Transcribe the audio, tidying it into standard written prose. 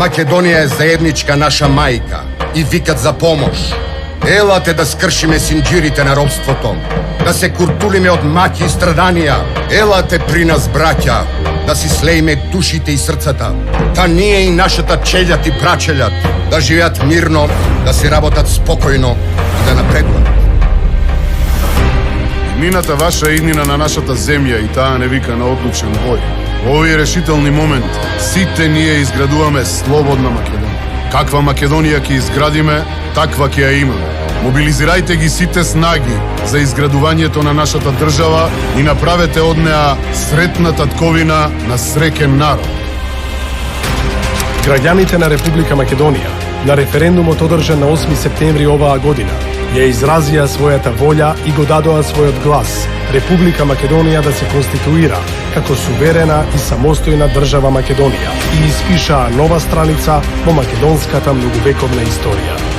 Македонија е заедничка наша мајка и викат за помош. Елате да скршиме синџирите на робството, да се куртулиме од маки и страданија. Елате при нас, браќа, да си слеиме душите и срцата, да ние и нашата челјат и прачелјат да живеат мирно, да си работат спокојно и да напредуват. Иднината ваша е иднина на нашата земја и таа не вика на одлучен бој. Во овие решителни моменти сите ние изградуваме слободна Македонија. Каква Македонија ќе изградиме, таква ќе ја имаме. Мобилизирајте ги сите снаги за изградувањето на нашата држава и направете од неа сретна татковина на среќен народ. Граѓаните на Република Македонија на референдумот одржан на 8 септември оваа година ја изразија својата волја и го дадоа својот глас Република Македонија да се конституира како суверена и самостојна држава Македонија и испишаа нова страница во македонската многувековна историја.